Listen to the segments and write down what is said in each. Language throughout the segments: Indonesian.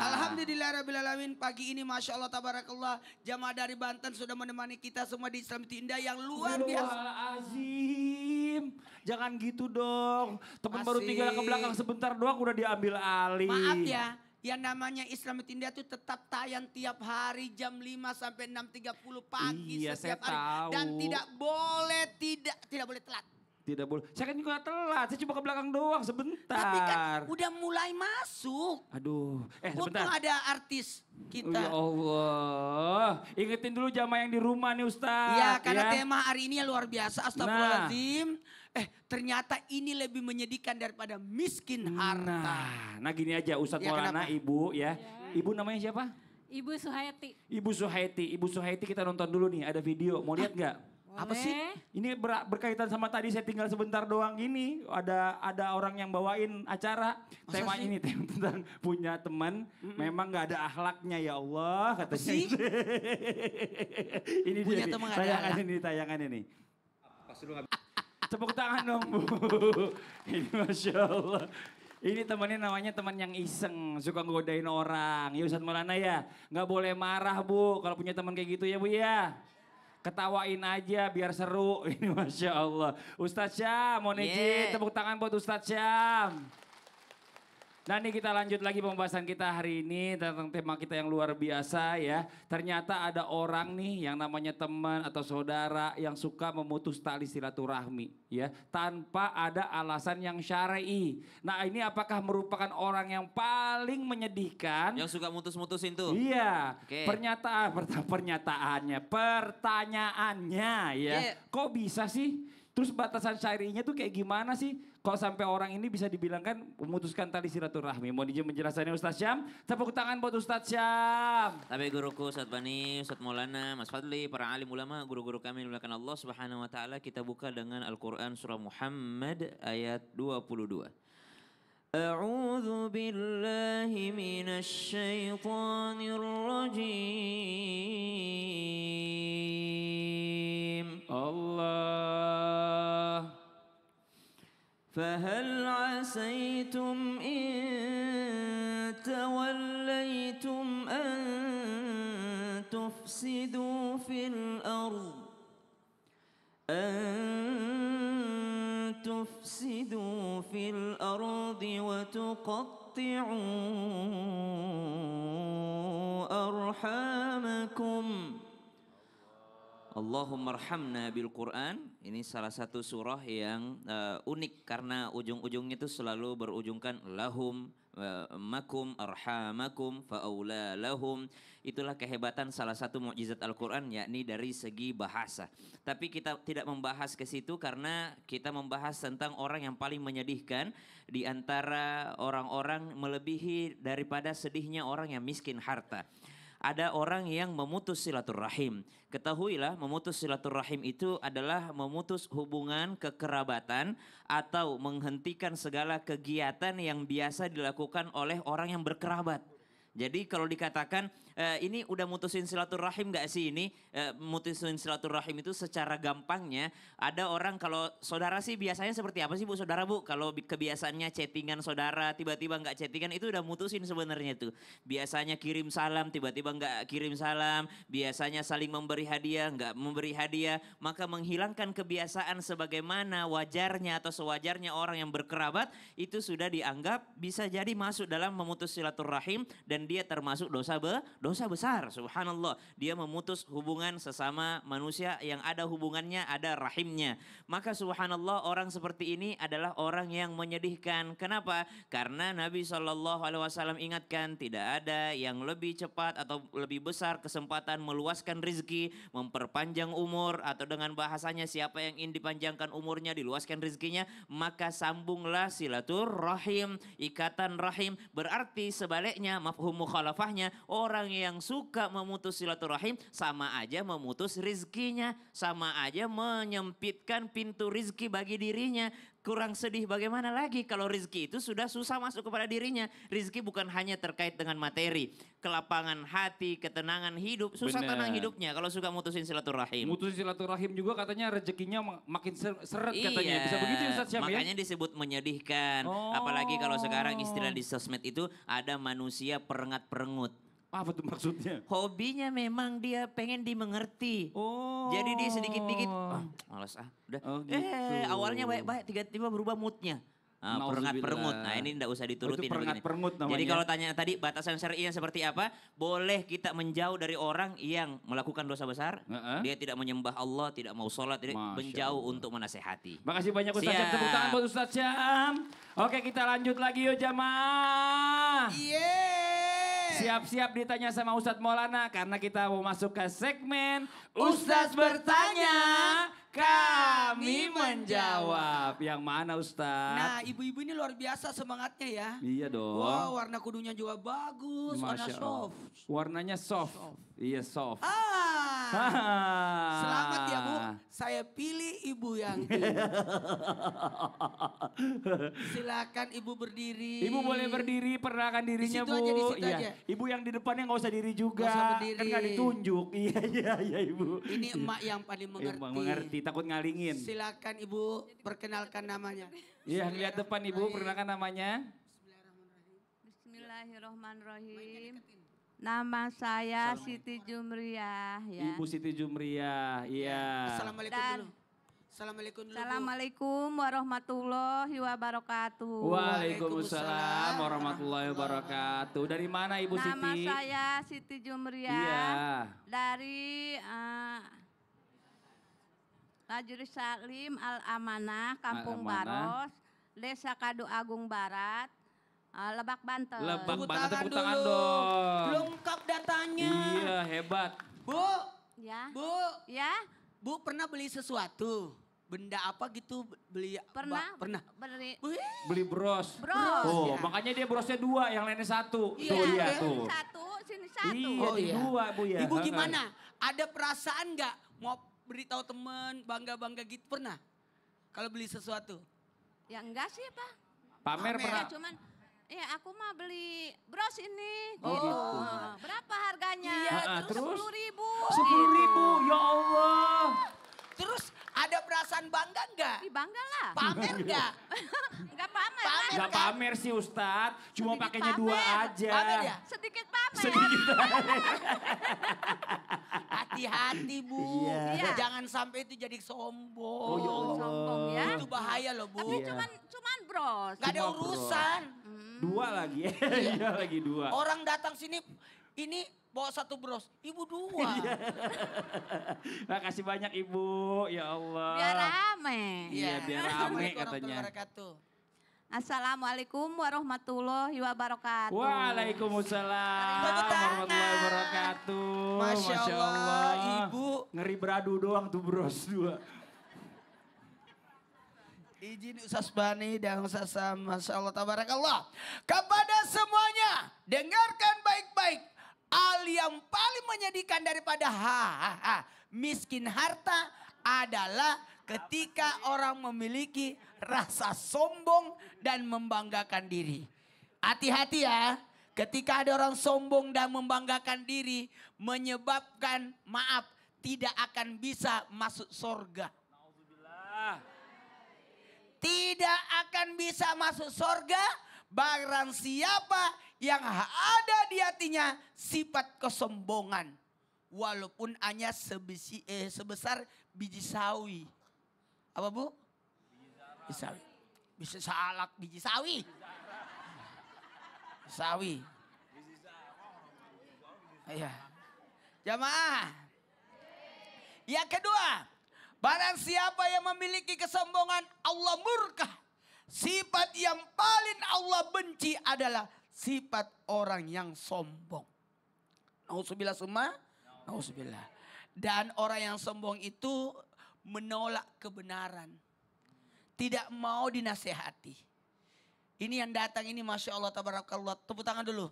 Alhamdulillahirrabbilalamin. Pagi ini Masya Allah tabarakallah. Jamaah dari Banten sudah menemani kita semua di Islam itu Indah yang luar biasa. Azim, jangan gitu dong. Teman baru tinggal ke belakang sebentar doang udah diambil alih. Maaf ya, yang namanya Islam itu Indah itu tetap tayang tiap hari jam 5 sampai 6.30 pagi setiap hari. Tahu. Dan tidak boleh telat. Tidak boleh. Saya kan juga telat, saya cuma ke belakang doang sebentar. Tapi kan udah mulai masuk. Aduh, Untung sebentar. ada artis kita. Ya Allah, ingetin dulu jamaah yang di rumah nih Ustaz. Ya, karena tema hari ini yang luar biasa. Astagfirullahaladzim. Ternyata ini lebih menyedihkan daripada miskin harta. Nah gini aja Ustadz Maulana, Ibu ya. Ibu namanya siapa? Ibu Suhaiti. Ibu Suhaiti. Ibu Suhaiti kita nonton dulu nih, ada video. Mau lihat nggak? Apa sih? Ini berkaitan sama tadi saya tinggal sebentar doang ini. Ada orang yang bawain acara. Tema ini tentang punya teman. Memang nggak ada akhlaknya ya Allah katanya. Ini punya dia teman tayangan ini. Tepuk tangan dong Bu. Ini Masya Allah. Ini temannya namanya teman yang iseng, suka ngodain orang. Ya Ustadz Maulana ya, nggak boleh marah Bu kalau punya teman kayak gitu ya Bu ya. Ketawain aja biar seru. Ini Masya Allah. Ustadz Syam, mohon izin tepuk tangan buat Ustadz Syam. Nah ini kita lanjut lagi pembahasan kita hari ini tentang tema kita yang luar biasa ya. Ternyata ada orang nih yang namanya teman atau saudara yang suka memutus tali silaturahmi ya. Tanpa ada alasan yang syar'i. Nah ini apakah merupakan orang yang paling menyedihkan? Yang suka mutus-mutusin tuh? Iya, pertanyaannya ya. Kok bisa sih? Terus batasan syari'inya tuh kayak gimana sih? Kok sampai orang ini bisa dibilangkan memutuskan tali silaturahmi? Mau izin menjelaskannya Ustadz Syam? Tepuk tangan buat Ustadz Syam. Tapi guruku Ustadz Bani, Ustadz Maulana, Mas Fadli, para alim ulama, guru-guru kami dimuliakan Allah Subhanahu wa taala. Kita buka dengan Al-Qur'an surah Muhammad ayat 22. A'udzu billahi minasy syaithanir rajim. Allah. فهل عسيتم إن توليتم أن تفسدوا في الأرض وتقطعوا أرحامكم. Allahumma arhamna bil Quran. Ini salah satu surah yang unik karena ujung-ujungnya itu selalu berujungkan lahum, makum, arhamakum, fa'aula lahum. Itulah kehebatan salah satu mukjizat Al-Quran yakni dari segi bahasa. Tapi kita tidak membahas ke situ karena kita membahas tentang orang yang paling menyedihkan di antara orang-orang melebihi daripada sedihnya orang yang miskin harta. Ada orang yang memutus silaturahim. Ketahuilah memutus silaturahim itu adalah memutus hubungan kekerabatan atau menghentikan segala kegiatan yang biasa dilakukan oleh orang yang berkerabat. Jadi kalau dikatakan ini udah mutusin silaturahim gak sih ini? Mutusin silaturahim itu secara gampangnya ada orang kalau saudara sih biasanya seperti apa sih Bu saudara Bu? Kalau kebiasaannya chattingan saudara tiba-tiba gak chattingan itu udah mutusin sebenarnya tuh. Biasanya kirim salam tiba-tiba gak kirim salam. Biasanya saling memberi hadiah gak memberi hadiah. Maka menghilangkan kebiasaan sebagaimana wajarnya atau sewajarnya orang yang berkerabat itu sudah dianggap bisa jadi masuk dalam memutus silaturahim dan dia termasuk dosa besar, subhanallah. Dia memutus hubungan sesama manusia yang ada hubungannya, ada rahimnya. Maka subhanallah orang seperti ini adalah orang yang menyedihkan. Kenapa? Karena Nabi SAW ingatkan tidak ada yang lebih cepat atau lebih besar kesempatan meluaskan rezeki, memperpanjang umur, atau dengan bahasanya siapa yang ingin dipanjangkan umurnya, diluaskan rezekinya, maka sambunglah silaturahim, ikatan rahim. Berarti sebaliknya mafhum mukhalafahnya, orang yang suka memutus silaturahim sama aja memutus rizkinya, sama aja menyempitkan pintu rizki bagi dirinya. kurang sedih bagaimana lagi kalau rezeki itu sudah susah masuk kepada dirinya. Rezeki bukan hanya terkait dengan materi, kelapangan hati, ketenangan hidup, susah Bener. tenang hidupnya kalau suka mutusin silaturahim. Mutusin silaturahim juga katanya rezekinya makin seret katanya. Bisa begitu Ustaz Syam ya? Makanya disebut menyedihkan. Apalagi kalau sekarang istilah di sosmed itu ada manusia perengat-perengut. Apa tuh maksudnya? Hobinya memang dia pengen dimengerti. Oh. Jadi dia sedikit-dikit, malas udah. Oh, gitu. Awalnya baik-baik, tiba-tiba berubah moodnya. Perengat-perengut. Nah ini tidak usah diturutin. perengat-perengut namanya. Jadi kalau tanya tadi batasan syar'inya seperti apa? Boleh kita menjauh dari orang yang melakukan dosa besar. Dia tidak menyembah Allah, tidak mau sholat, tidak menjauh untuk menasehati. Makasih banyak Ustaz Syam. Siap. Tepuk tangan buat Ustaz Syam. Oke kita lanjut lagi yuk jamaah. Siap-siap ditanya sama Ustadz Maulana karena kita mau masuk ke segmen Ustadz bertanya, kami menjawab. Yang mana Ustadz? Nah ibu-ibu ini luar biasa semangatnya ya. Iya dong. Wow warna kudunya juga bagus, warna Masya Allah. soft. Warnanya soft. Iya soft. Selamat ya Bu, saya pilih ibu yang ini. Silakan ibu berdiri. Ibu boleh berdiri, perkenalkan dirinya Di situ Bu. aja, di situ Iya. aja. Ibu yang di depannya nggak usah diri juga. Nggak usah berdiri. Kan nggak ditunjuk. Iya Ibu. Ini emak yang paling mengerti. Emang mengerti, takut ngalingin. Silakan ibu perkenalkan namanya. Iya lihat depan Ibu, perkenalkan namanya. Bismillahirrohmanirrohim. Nama saya Siti Jumriyah ya. Ibu Siti Jumriyah, iya. Assalamualaikum dulu. Assalamualaikum dulu. Bu. Assalamualaikum warahmatullahi wabarakatuh. Waalaikumsalam warahmatullahi wabarakatuh. Dari mana Ibu Siti? Nama saya Siti Jumriyah. Iya. Dari Majelis Salim Al Amanah, Kampung Al-Amanah. Baros, Desa Kadu Agung Barat, Lebak Banten. Lebak Tepuk Banten, tangan tepuk tangan dulu. dong. Lengkap datanya. Iya hebat. Bu, Ya. Bu, Ya, Bu pernah beli sesuatu? Benda apa gitu beli? pernah. Pernah. Beri Wih, Beli bros. bros. Oh, ya. makanya dia brosnya 2, yang lainnya 1. Iya, Tuh dia iya. tuh. Satu, sini satu. Iya, Oh, di iya. 2 Bu ya. Ibu gimana? Ada perasaan nggak mau beritahu teman bangga-bangga gitu pernah? Kalau beli sesuatu? Ya enggak sih Pak. Pamer Pamer. pernah. Ya cuman, ya aku mah beli bros ini. Oh, gitu. gitu. Berapa harganya? Iya, terus? 10.000. 10.000, ya Allah. Terus ada perasaan bangga nggak? Ih, bangga lah. Pamer nggak? Enggak pamer lah. Gak pamer sih Ustadz, cuma Sedikit pakainya 2 pamer. aja. Pamer ya? Sedikit pamer. Sedikit. Hati-hati Bu. Iya. Jangan sampai itu jadi sombong. Oh, ya Allah. Sombong ya. Itu bahaya loh Bu. Tapi Iya. cuman bros. Gak ada Cuma bros. urusan. 2 lagi. Iya lagi 2. Orang datang sini ini bawa 1 bros, ibu 2. Makasih banyak Ibu, ya Allah. Biar rame. Iya, biar rame Assalamualaikum katanya. warahmatullahi wabarakatuh. Assalamualaikum warahmatullahi wabarakatuh. Waalaikumsalam Tepuk tangan. warahmatullahi wabarakatuh. Masya Allah, Ibu. Ngeri beradu doang tuh bros 2. Izin Ustaz Bani dan Ustaz Sam, Masya Allah, tabarakallah. Kepada semuanya, dengarkan baik-baik. Hal yang paling menyedihkan daripada miskin harta adalah ketika orang memiliki rasa sombong dan membanggakan diri. Hati-hati ya, ketika ada orang sombong dan membanggakan diri menyebabkan maaf tidak akan bisa masuk surga. Tidak akan bisa masuk surga barang siapa yang ada di hatinya sifat kesombongan. Walaupun hanya sebesar biji sawi. Apa Bu? Biji sawi. Bisa salak biji sawi. Sawi. Iya. Jamaah. Yang kedua. Barang siapa yang memiliki kesombongan, Allah murka. Sifat yang paling Allah benci adalah sifat orang yang sombong. Nauzubillah summa, nauzubillah. Dan orang yang sombong itu menolak kebenaran. Tidak mau dinasehati. Ini yang datang ini Masya Allah tabarakallah. Tepuk tangan dulu.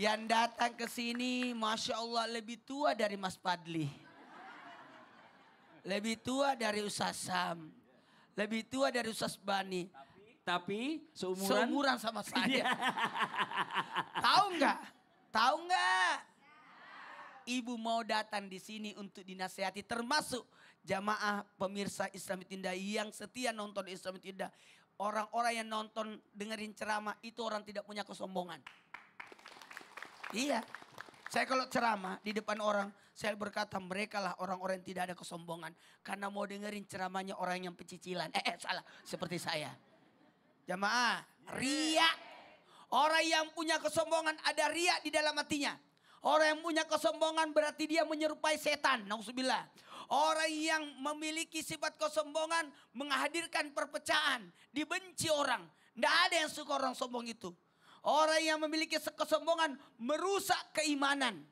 Yang datang ke sini Masya Allah lebih tua dari Mas Padli. Lebih tua dari Ustaz Sam. Lebih tua dari Ustaz Bani. Tapi seumuran. Seumuran sama saya. Tahu nggak? Tahu nggak? Ibu mau datang di sini untuk dinasehati, termasuk jamaah pemirsa Islam Tinda yang setia nonton Islam Tinda. Orang-orang yang nonton dengerin ceramah itu orang tidak punya kesombongan. Iya. Saya kalau ceramah di depan orang, saya berkata mereka lah orang-orang yang tidak ada kesombongan. Karena mau dengerin ceramahnya orang yang pecicilan. Salah. Seperti saya. Jamaah, ria. Orang yang punya kesombongan ada ria di dalam hatinya. Orang yang punya kesombongan berarti dia menyerupai setan. Nauzubillah. Orang yang memiliki sifat kesombongan menghadirkan perpecahan. Dibenci orang. Tidak ada yang suka orang sombong itu. Orang yang memiliki kesombongan merusak keimanan.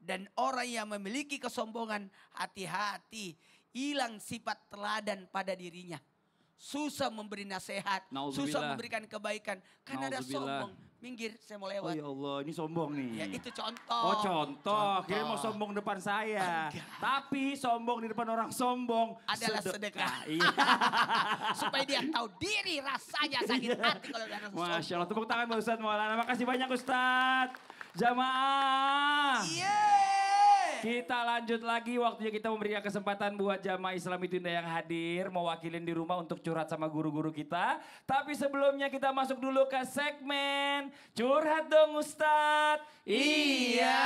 Dan orang yang memiliki kesombongan hati-hati. Hilang sifat teladan pada dirinya. Susah memberi nasihat. Susah memberikan kebaikan. Karena ada sombong. Minggir, saya mau lewat. Oh ya Allah, ini sombong nih. Ya itu contoh. Oh contoh, kira mau sombong depan saya. Enggak. Tapi sombong di depan orang sombong Adalah sedekah. Iya. Supaya dia tahu diri rasanya sakit hati kalau ada sombong. Masya Allah, tepuk tangan Pak Ustadz Maulana. Makasih banyak Ustadz. Jamaah. Kita lanjut lagi, waktunya kita memberikan kesempatan buat jamaah Islami Tunda yang hadir. Mewakilin di rumah untuk curhat sama guru-guru kita. Tapi sebelumnya kita masuk dulu ke segmen Curhat Dong Ustadz. Iya,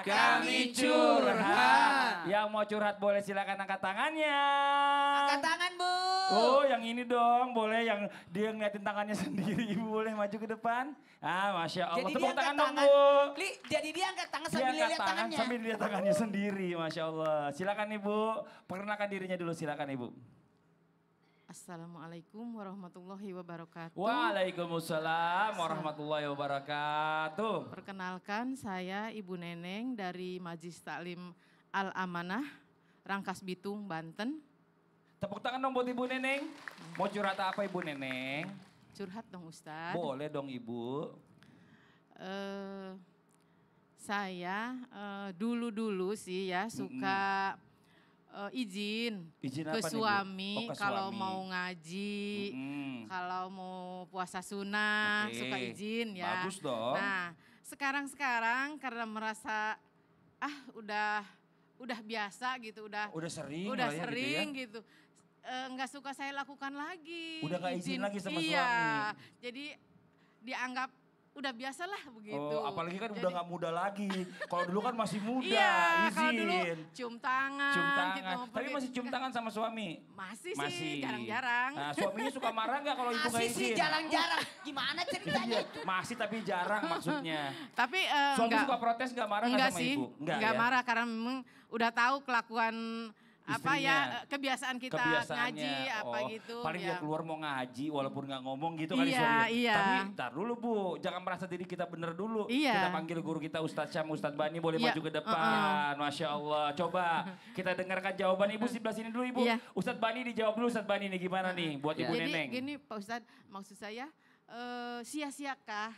kami curhat. Yang mau curhat boleh silakan angkat tangannya. Angkat tangan Bu. Oh yang ini dong, boleh yang dia ngeliatin tangannya sendiri. Ibu boleh maju ke depan. Masya Allah. Jadi Tepuk dia tangan angkat dong tangan. Bu. Jadi dia angkat tangan Dia sambil angkat lihat tangan tangannya. sambil lihat tangannya sendiri, Masya Allah. Silakan Ibu, perkenalkan dirinya dulu, silakan Ibu. Assalamualaikum warahmatullahi wabarakatuh. Waalaikumsalam warahmatullahi wabarakatuh. Perkenalkan saya Ibu Neneng dari Majlis Taklim Al-Amanah, Rangkas Bitung, Banten. Tepuk tangan dong buat Ibu Neneng. Mau curhat apa Ibu Neneng? Curhat dong Ustadz. Boleh dong Ibu. Saya dulu-dulu sih ya suka izin Izin ke apa nih, Bu? suami Oh, ke kalau suami. mau ngaji, kalau mau puasa sunnah, Oke. suka izin ya. Bagus dong. Nah, sekarang karena merasa udah biasa gitu, udah sering udah lah ya sering gitu ya. gitu. Nggak suka saya lakukan lagi. Udah nggak izin lagi sama iya, suami. jadi dianggap udah biasalah begitu. Oh, apalagi kan udah Jadi- nggak muda lagi. Kalau dulu kan masih muda, Iya, izin. kalau dulu cium tangan. Cium tangan. Gitu, Tapi pergi- masih cium tangan sama suami? Masih sih, jarang-jarang. Nah, suaminya suka marah nggak kalau ibu nggak Masih izin? sih jarang-jarang. Gimana ceritanya Iya, itu? masih tapi jarang maksudnya. Tapi Suami enggak, suka protes nggak marah nggak enggak sama sih, ibu? enggak ya? marah karena memang udah tahu kelakuan apa Istrinya. ya kebiasaan kita Kebiasaannya. ngaji apa Oh, gitu. Paling ya. dia keluar mau ngaji walaupun nggak ngomong gitu kali Iya, suaminya. iya. Tapi ntar dulu Bu, jangan merasa diri kita bener dulu. Iya. Kita panggil guru kita Ustadz Syam, Ustadz Bani boleh Iya, maju ke depan. Masya Allah. Coba kita dengarkan jawaban Ibu sebelah sini dulu Ibu. Iya. Ustadz Bani dijawab dulu Ustadz Bani nih gimana nih buat Ibu Jadi Neneng. gini Pak Ustadz, maksud saya sia-siakah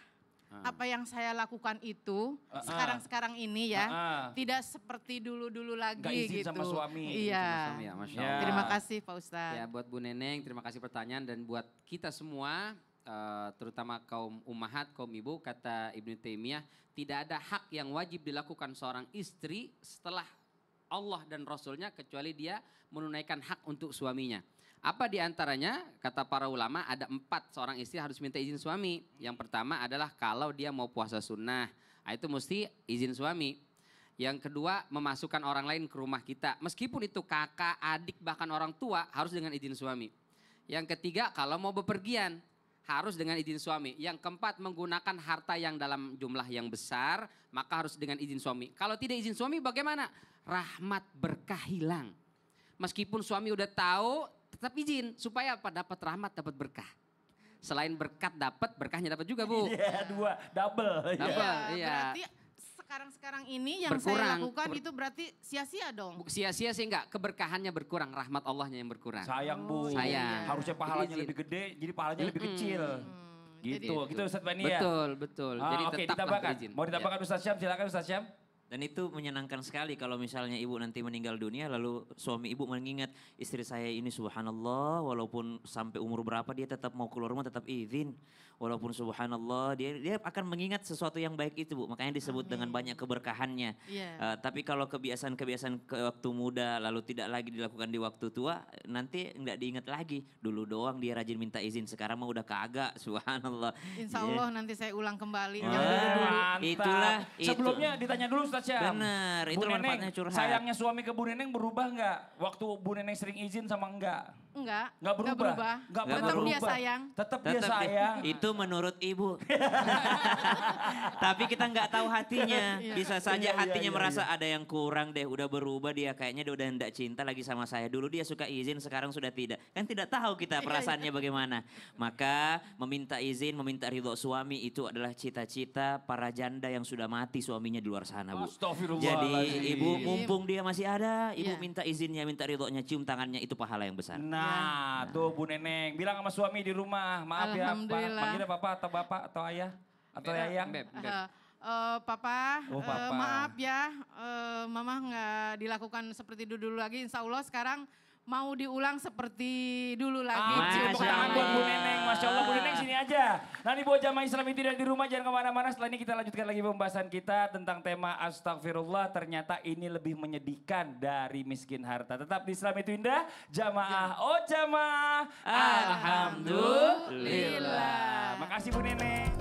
apa yang saya lakukan itu sekarang ini ya tidak seperti dulu-dulu lagi Nggak izin gitu. sama suami. Iya. Sama ya, Masya Ya. Allah. Terima kasih Pak Ustadz. Ya buat Bu Neneng, terima kasih pertanyaan dan buat kita semua, terutama kaum ummahat, kaum ibu, kata Ibnu Taimiyah, tidak ada hak yang wajib dilakukan seorang istri setelah Allah dan Rasulnya kecuali dia menunaikan hak untuk suaminya. Apa di antaranya? Kata para ulama ada 4 seorang istri harus minta izin suami. Yang pertama adalah kalau dia mau puasa sunnah, itu mesti izin suami. Yang kedua, memasukkan orang lain ke rumah kita. Meskipun itu kakak, adik, bahkan orang tua harus dengan izin suami. Yang ketiga, kalau mau bepergian harus dengan izin suami. Yang keempat, menggunakan harta yang dalam jumlah yang besar, maka harus dengan izin suami. Kalau tidak izin suami bagaimana? Rahmat berkah hilang. Meskipun suami udah tahu, tetap izin. Supaya apa? Dapat rahmat, dapat berkah. Selain berkat dapat, berkahnya dapat juga Bu. Iya, 2 double. Double. Iya. Iya. Berarti sekarang ini yang saya Berkurang. lakukan itu berarti sia-sia dong. Sia-sia sih enggak, keberkahannya berkurang, rahmat Allahnya yang berkurang. Sayang Bu. Sayang. Harusnya pahalanya Izin. lebih gede, jadi pahalanya lebih kecil. Gitu, Jadi- gitu Ustadz Bani ya. Betul, betul. Jadi Oke, tetaplah ditambahkan. berizin. Mau ditambahkan Ustadz Syam, silakan Ustadz Syam. Dan itu menyenangkan sekali kalau misalnya ibu nanti meninggal dunia lalu suami ibu mengingat istri saya ini subhanallah walaupun sampai umur berapa dia tetap mau keluar rumah tetap izin. Walaupun subhanallah dia akan mengingat sesuatu yang baik itu Bu. Makanya disebut dengan banyak keberkahannya. Iya. Tapi kalau kebiasaan-kebiasaan ke waktu muda lalu tidak lagi dilakukan di waktu tua nanti nggak diingat lagi. Dulu doang dia rajin minta izin sekarang mah udah kagak subhanallah. Insya Iya. Allah nanti saya ulang kembali. Wah. Yang dulu-dulu. Mantap. Itulah, itu. Sebelumnya ditanya dulu Ustaz Syam. Bener, itu Bu Neneng, manfaatnya curhat. sayangnya suami ke Bu Neneng berubah nggak? Waktu Bu Neneng sering izin sama enggak? Enggak. Nggak berubah? Nggak Tetap berubah. dia sayang. Tetap dia Tetap sayang. itu menurut ibu. Tapi kita nggak tahu hatinya. Bisa saja Iya, hatinya iya, merasa ada yang kurang deh. Udah berubah dia kayaknya dia udah hendak cinta lagi sama saya. Dulu dia suka izin sekarang sudah tidak. Kan tidak tahu kita perasaannya bagaimana. Maka meminta izin, meminta ridho suami itu adalah cita-cita para janda yang sudah mati suaminya di luar sana Bu. Jadi ibu mumpung dia masih ada. Ibu Iya. minta izinnya, minta ridhonya, cium tangannya itu pahala yang besar. Nah, tuh Bu Neneng, bilang sama suami di rumah, maaf ya, Alhamdulillah. panggilnya papa atau bapak atau ayah atau yayang. Beb. Papa, Oh, Papa. maaf ya, Mama nggak dilakukan seperti dulu lagi. Insya Allah sekarang mau diulang seperti dulu lagi. Ah, Cium tepuk Masya tangan tangan. buat Bu Allah. Neneng, Masya Allah Bu Neneng sini aja. Nanti buat jamaah Islam yang tidak di rumah jangan kemana-mana. Setelah ini kita lanjutkan lagi pembahasan kita tentang tema astagfirullah. Ternyata ini lebih menyedihkan dari miskin harta. Tetap di Islam itu indah, jamaah oh jamaah. Alhamdulillah. Alhamdulillah. Makasih Bu Neneng.